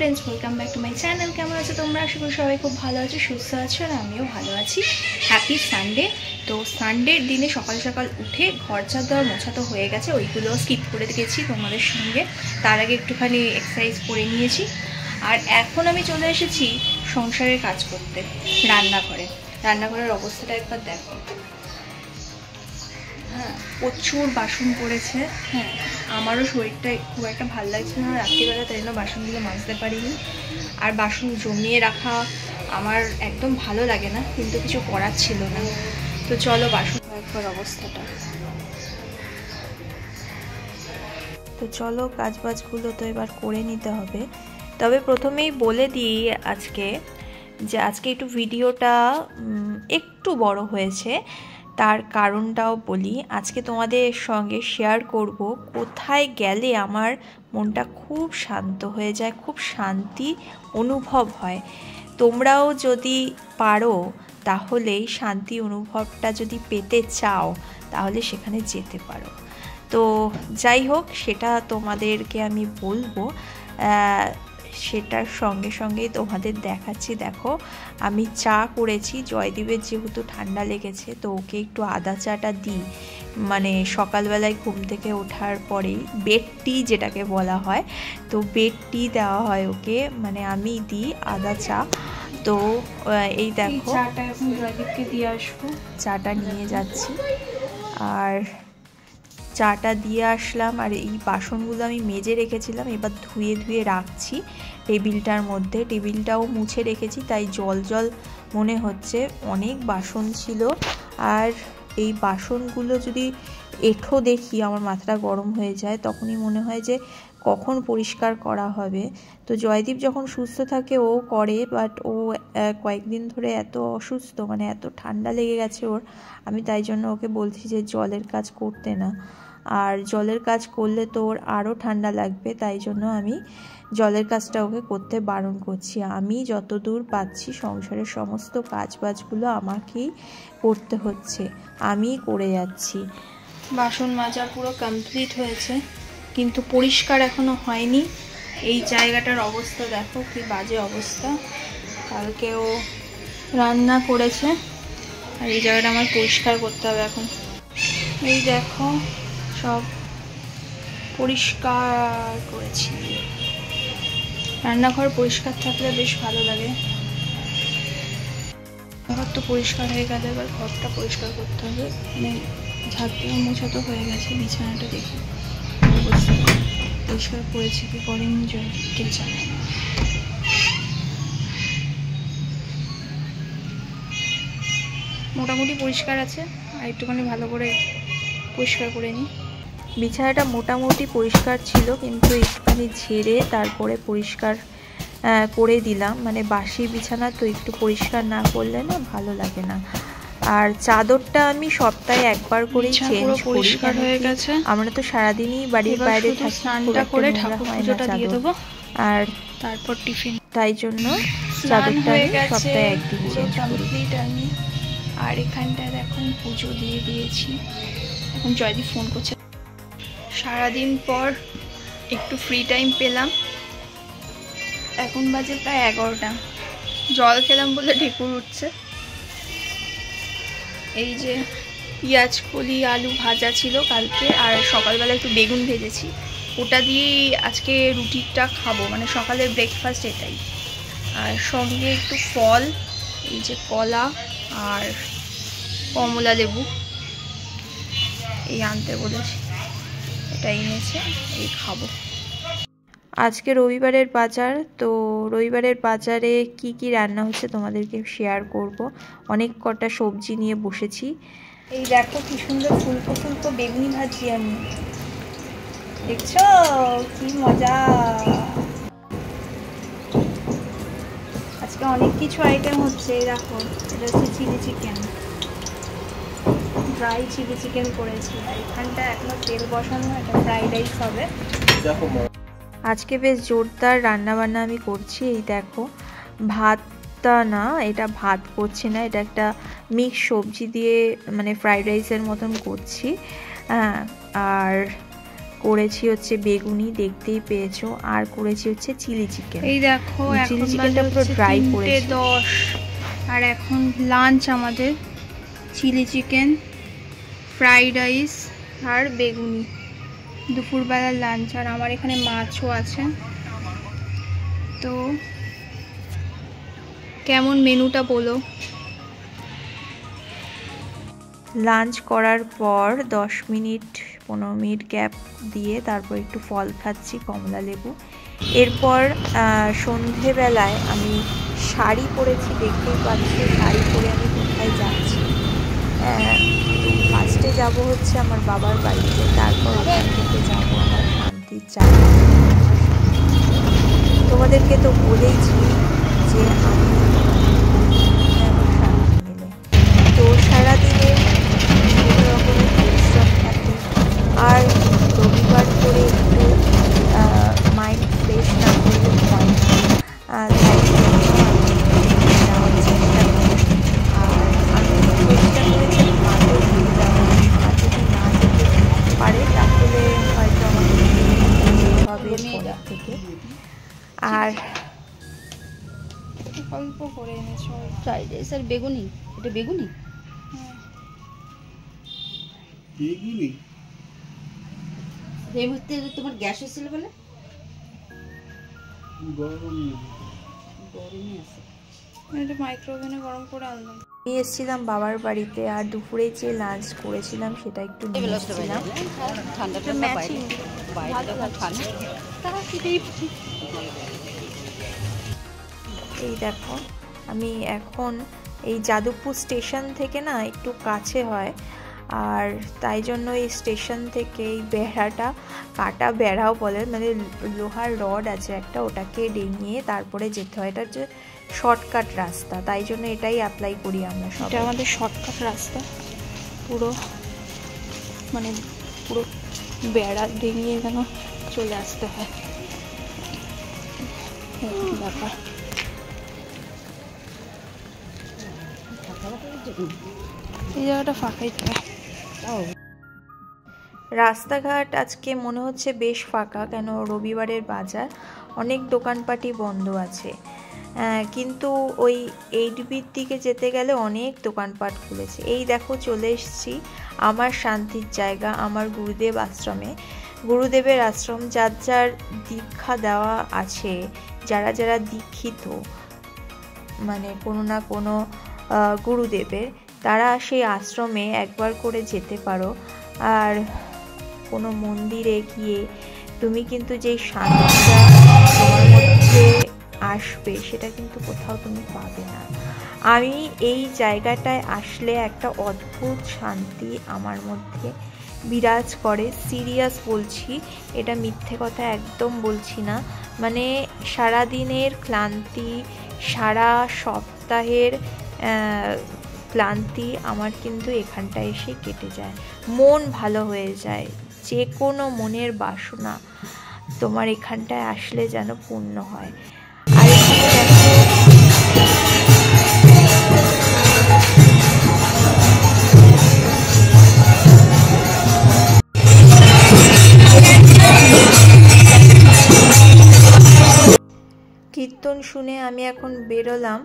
Friends, welcome back to my channel. কেমন আছো তোমরা? আশা করি সবাই খুব ভালো আছো, সুস্থ আছো, আর আমিও ভালো আছি। Happy Sunday. তো সানডের দিনে সকাল সকাল উঠে ঘর ঝাড় দেওয়ার মোছা তো হয়ে গেছে, ওইগুলো স্কিপ করে গেছি তোমাদের সঙ্গে। তার আগে একটুখানি এক্সারসাইজ করে নিয়েছি। আর এখন আমি চলে এসেছি সংসারের কাজ করতে, রান্নাঘরের অবস্থাটা একবার দেখো। হ্যাঁ, প্রচুর বাসন পড়েছে। হ্যাঁ, আমারও শরীরটা খুব একটা ভালো লাগছে না রাত্রিবেলা, তাই জন্য বাসনগুলো মাজতে পারিনি। আর বাসন জমিয়ে রাখা আমার একদম ভালো লাগে না, কিন্তু কিছু করার ছিল না। তো চলো বাসন একবার অবস্থাটা। তো চলো কাজবাজগুলো তো এবার করে নিতে হবে। তবে প্রথমেই বলে দিই আজকে একটু ভিডিওটা একটু বড় হয়েছে। তার কারণটাও বলি। আজকে তোমাদের সঙ্গে শেয়ার করব কোথায় গেলে আমার মনটা খুব শান্ত হয়ে যায়, খুব শান্তি অনুভব হয়। তোমরাও যদি পারো তাহলে শান্তি অনুভবটা যদি পেতে চাও তাহলে সেখানে যেতে পারো। তো যাই হোক, সেটা তোমাদেরকে আমি বলবো, সেটার সঙ্গে সঙ্গেই তোমাদের দেখাচ্ছি। দেখো, আমি চা করেছি। জয়দীপের যেহেতু ঠান্ডা লেগেছে, তো ওকে একটু আদা চাটা দিই, মানে সকালবেলায় ঘুম থেকে ওঠার পরেই বেড টি যেটাকে বলা হয়, তো বেড টি দেওয়া হয় ওকে, মানে আমি দিই আদা চা। তো এই দেখো, চাটা এখন জয়দীপকে দিয়ে আসবো, চাটা নিয়ে যাচ্ছি। আর চাটা দিয়ে আসলাম, আর এই বাসনগুলো আমি মেজে রেখেছিলাম, এবার ধুয়ে ধুয়ে রাখছি টেবিলটার মধ্যে। টেবিলটাও মুছে রেখেছি, তাই জল জল মনে হচ্ছে, অনেক বাসন ছিল। আর এই বাসনগুলো যদি এঁঠো দেখি আমার মাথাটা গরম হয়ে যায়, তখনই মনে হয় যে কখন পরিষ্কার করা হবে। তো জয়দীপ যখন সুস্থ থাকে ও করে, বাট ও কয়েকদিন ধরে এত অসুস্থ, মানে এত ঠান্ডা লেগে গেছে ওর, আমি তাই জন্য ওকে বলছি যে জলের কাজ করতে না। আর জলের কাজ করলে তো ওর আরও ঠান্ডা লাগবে, তাই জন্য আমি জলের কাজটা ওকে করতে বারণ করছি। আমি যতদূর পাচ্ছি সংসারের সমস্ত কাজবাজগুলো আমাকেই করতে হচ্ছে, আমিই করে যাচ্ছি। বাসন মাজা পুরো কমপ্লিট হয়েছে, কিন্তু পরিষ্কার এখনো হয়নি। এই জায়গাটার অবস্থা দেখো, কি বাজে অবস্থা। কালকেও রান্না করেছে, আর এই জায়গাটা আমার পরিষ্কার করতে হবে এখন। এই দেখো, সব পরিষ্কার করেছি। রান্নাঘর পরিষ্কার থাকলে বেশ ভালো লাগে। ঘর তো পরিষ্কার হয়ে গেলে এবার ঘরটা পরিষ্কার করতে হবে। মানে ঝাড় দেওয়া মোছা তো হয়ে গেছে, বিছানাটা দেখি পরিষ্কার করেছি কি করেনি জয়কে জানে। মোটামুটি পরিষ্কার আছে, আর একটুখানি ভালো করে পরিষ্কার করে নিই। বিছানাটা মোটামুটি পরিষ্কার ছিল, কিন্তু একটুখানি ঝেড়ে তারপরে পরিষ্কার করে দিলাম। মানে বাসি বিছানা তো একটু পরিষ্কার না করলে না ভালো লাগে না। আর চাদরটা আমি সপ্তাহে একবার করে চেঞ্জ করি, হয়ে গেছে। আমরা তো সারাদিনই বাড়ির বাইরে থাকি, স্নানটা করে ঠাকুর পুজোটা দিয়ে দেবো, আর তারপর টিফিন, তাই জন্য চাদরটা আমি সপ্তাহে একদিন চেঞ্জ করি। আমি আর এখানটায় এখন পুজো দিয়ে দিয়েছি। এখন জয়দীপ ফোন করছে। সারাদিন পর একটু ফ্রি টাইম পেলাম। এখন বাজে প্রায় 11টা। জল খেলাম বলে ঢেকুর উঠছে। এই যে পেঁয়াজ কলি আলু ভাজা ছিল কালকে, আর সকালবেলা একটু বেগুন ভেজেছি, ওটা দিয়েই আজকে রুটিটা খাবো, মানে সকালের ব্রেকফাস্ট এটাই। আর সঙ্গে একটু ফল, এই যে কলা আর কমলা লেবু এই আনতে বলেছি, এটা এনেছে, এই খাবো। আজকে রবিবারের বাজার, তো রবিবারের বাজারে কি কি রান্না হচ্ছে তোমাদেরকে শেয়ার করব। অনেক কটা সবজি নিয়ে বসেছি। এই দেখো কি সুন্দর ফুলকো ফুলকো বেগুনি ভাজি, আমি দেখছো কি মজা। আজকে অনেক কিছু আইটেম হচ্ছে। এই দেখো, এটা হচ্ছে chilli chicken, dry chilli chicken করেছি। আর এখানটা এখনো তেল বসানো, এটা ফ্রাইড রাইস হবে। আজকে বেশ জোরদার রান্নাবান্না আমি করছি। এই দেখো, ভাতটা না, এটা ভাত করছি না, এটা একটা মিক্স সবজি দিয়ে মানে ফ্রাইড রাইসের মতন করছি। হ্যাঁ, আর করেছি হচ্ছে বেগুনি, দেখতেই পেয়েছো, আর করেছি হচ্ছে চিলি চিকেন। এই দেখো চিলি চিকেনটা পুরো ড্রাই করেছি। 3:10 আর এখন লাঞ্চ আমাদের চিলি চিকেন, ফ্রাইড রাইস আর বেগুনি, দুপুরবেলার লাঞ্চ। আর আমার এখানে মাছও আছে। তো কেমন মেনুটা বলো? লাঞ্চ করার পর 10 মিনিট 15 মিনিট গ্যাপ দিয়ে তারপর একটু ফল খাচ্ছি, কমলা লেবু। এরপর সন্ধেবেলায় আমি শাড়ি পরেছি, দেখতেই পাচ্ছি শাড়ি পরে আমি কোথায় যাচ্ছি। ফার্স্টে যাব হচ্ছে আমার বাবার বাড়িতে, তারপর ওখান থেকে যাবো আমার শান্তির জায়গা। তোমাদেরকে তো বলেইছি যে আমি শান্তি মিলে, তো সারাদিনের বিভিন্ন রকমের পরিশ্রম থাকে, আর রবিবার করে একটু মাইন্ড ফ্রেশ না করলে হয় না। তাই যাওয়ার চেষ্টা করি। আর আমি চেষ্টা করেছি মাকেও ঘুরে দেওয়ার। মা যদি না যেতে পারে তাহলে হয়তো আমাকে হবে পরের থেকে। আর অল্প করে এনেছো ফ্রাইড রাইস আর বেগুনি। এটা বেগুনি, বেগুনি এই মুহূর্তে তোমার গ্যাস হয়েছিল বলে গরমই আছে। এটা মাইক্রোওভেনে গরম করে আনলাম। নিয়ে এসেছিলাম বাবার বাড়িতে, আর দুপুরে যে লাঞ্চ করেছিলাম সেটা একটু নিয়ে এসেছিলাম। ঠান্ডা ঠান্ডা বাইরে ঠান্ডা। এই দেখো আমি এখন এই যাদবপুর স্টেশন থেকে না একটু কাছে হয়, আর তাই জন্য এই স্টেশন থেকে এই বেড়াটা, কাটা বেড়াও বলে, মানে লোহার রড আছে একটা, ওটাকে ডিঙিয়ে তারপরে যেতে হয়। এটা হচ্ছে শর্টকাট রাস্তা, তাই জন্য এটাই অ্যাপ্লাই করি আমরা সব। এটা আমাদের শর্টকাট রাস্তা, পুরো মানে পুরো বেড়া ডিঙিয়ে যেন চলে আসতে হয় ব্যাপার। এই জায়গাটা ফাঁকাই থাকে। রাস্তাঘাট আজকে মনে হচ্ছে বেশ ফাঁকা, কেন রবিবারের বাজার, অনেক দোকানপাটই বন্ধ আছে। কিন্তু ওই 8Bর দিকে যেতে গেলে অনেক দোকানপাট খুলেছে। এই দেখো চলে এসেছি আমার শান্তির জায়গা, আমার গুরুদেব আশ্রমে। গুরুদেবের আশ্রম, যার যার দীক্ষা দেওয়া আছে, যারা যারা দীক্ষিত মানে কোনো না কোনো গুরুদেবের, তারা সেই আশ্রমে একবার করে যেতে পারো। আর কোনো মন্দিরে গিয়ে তুমি কিন্তু যেই শান্তিটা তোমার মধ্যে আসবে সেটা কিন্তু কোথাও তুমি পাবে না। আমি এই জায়গাটায় আসলে একটা অদ্ভুত শান্তি আমার মধ্যে বিরাজ করে। সিরিয়াস বলছি, এটা মিথ্যে কথা একদম বলছি না। মানে সারাদিনের ক্লান্তি, সারা সপ্তাহের ক্লান্তি আমার কিন্তু এখানটায় এসে কেটে যায়, মন ভালো হয়ে যায়। যে কোনো মনের বাসনা তোমার এখানটায় আসলে যেন পূর্ণ হয়। আর এখানে দেখো কীর্তন শুনে আমি এখন বেরোলাম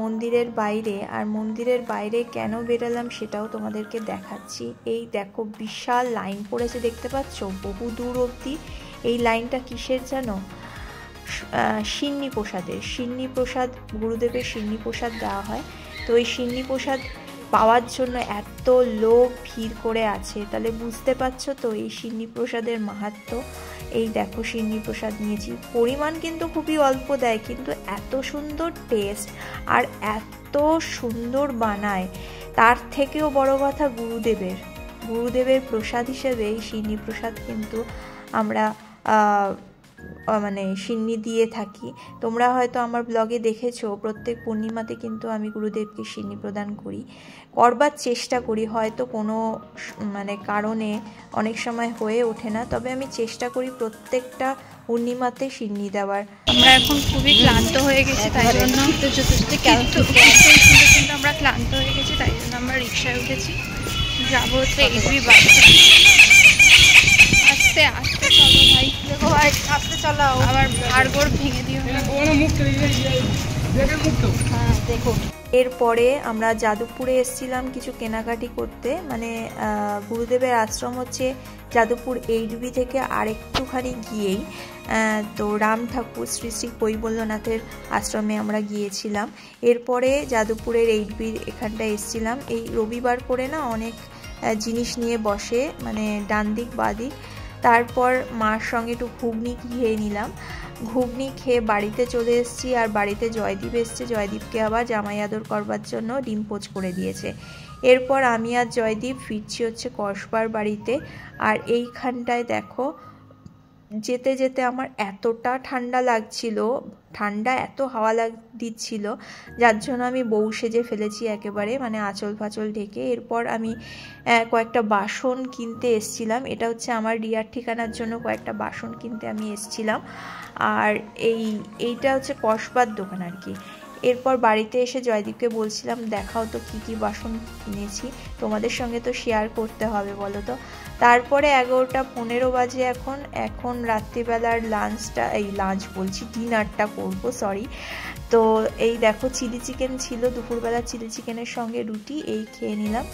মন্দিরের বাইরে। আর মন্দিরের বাইরে কেন বেরোলাম সেটাও তোমাদেরকে দেখাচ্ছি। এই দেখো বিশাল লাইন পড়েছে, দেখতে পাচ্ছ বহু দূর অবধি। এই লাইনটা কিসের জানো? সিন্নি প্রসাদের। সিন্নি প্রসাদ, গুরুদেবের সিন্নি প্রসাদ দেওয়া হয়। তো এই সিন্নি প্রসাদ পাওয়ার জন্য এত লোক ভিড় করে আছে, তাহলে বুঝতে পারছো তো এই সিন্নি প্রসাদের মাহাত্ম্য। এই দেখো সিন্নি প্রসাদ নিয়েছি, পরিমাণ কিন্তু খুবই অল্প দেয়, কিন্তু এত সুন্দর টেস্ট আর এত সুন্দর বানায়। তার থেকেও বড় কথা গুরুদেবের প্রসাদ হিসেবে এই সিন্নি প্রসাদ কিন্তু আমরা মানে সিন্নি দিয়ে থাকি। তোমরা হয়তো আমার ব্লগে দেখেছো, প্রত্যেক পূর্ণিমাতে কিন্তু আমি গুরুদেবকে সিন্নি প্রদান করি, করবার চেষ্টা করি। হয়তো কোনো মানে কারণে অনেক সময় হয়ে ওঠে না, তবে আমি চেষ্টা করি প্রত্যেকটা পূর্ণিমাতে সিন্নি দেওয়ার। আমরা এখন খুবই ক্লান্ত হয়ে গেছি, তাই জন্য কিন্তু আমরা ক্লান্ত হয়ে গেছি, তাই জন্য আমরা রিক্সায় উঠেছি, যাবো হচ্ছে 8B বাস। আসতে আস্তে আস্তে চলো ভাই, দেখো ভাই আস্তে চালাও, আবার হাড়গোড় ভেঙে দিও না। হ্যাঁ দেখো। এরপরে আমরা যাদবপুরে এসেছিলাম কিছু কেনাকাটি করতে, মানে গুরুদেবের আশ্রম হচ্ছে যাদবপুর 8B থেকে আর একটুখানি গিয়েই, তো রাম ঠাকুর শ্রী শ্রী কৈবল্যনাথের আশ্রমে আমরা গিয়েছিলাম। এরপরে যাদবপুরের 8B এখানটায় এসেছিলাম। এই রবিবার করে না অনেক জিনিস নিয়ে বসে, মানে ডান দিক বাঁ দিক। তারপর মার সঙ্গে একটু ঘুগনি খেয়ে নিলাম, ঘুগনি খেয়ে বাড়িতে চলে এসেছি। আর বাড়িতে জয়দীপ এসছে, জয়দীপকে আবার জামাই আদর করবার জন্য ডিম পোচ করে দিয়েছে। এরপর আমি আর জয়দীপ ফিরছি হচ্ছে কসবার বাড়িতে। আর এইখানটায় দেখো যেতে যেতে আমার এতটা ঠান্ডা লাগছিল, ঠান্ডা এত হাওয়া দিচ্ছিল, যার জন্য আমি বউ সেজে ফেলেছি একেবারে, মানে আঁচল ফাচল ঢেকে। এরপর আমি কয়েকটা বাসন কিনতে এসছিলাম, এটা হচ্ছে আমার রিয়ার ঠিকানার জন্য কয়েকটা বাসন কিনতে আমি এসছিলাম। আর এইটা হচ্ছে কসবার দোকান আর কি। এরপর বাড়িতে এসে জয়দীপকে বলছিলাম দেখাও তো কী কী বাসন কিনেছি, তোমাদের সঙ্গে তো শেয়ার করতে হবে বলো তো। তারপরে 11:15 বাজে এখন রাত্রিবেলার লাঞ্চ বলছি, ডিনারটা করব, সরি। তো এই দেখো চিলি চিকেন ছিল দুপুরবেলা, চিলি চিকেনের সঙ্গে রুটি, এই খেয়ে নিলাম।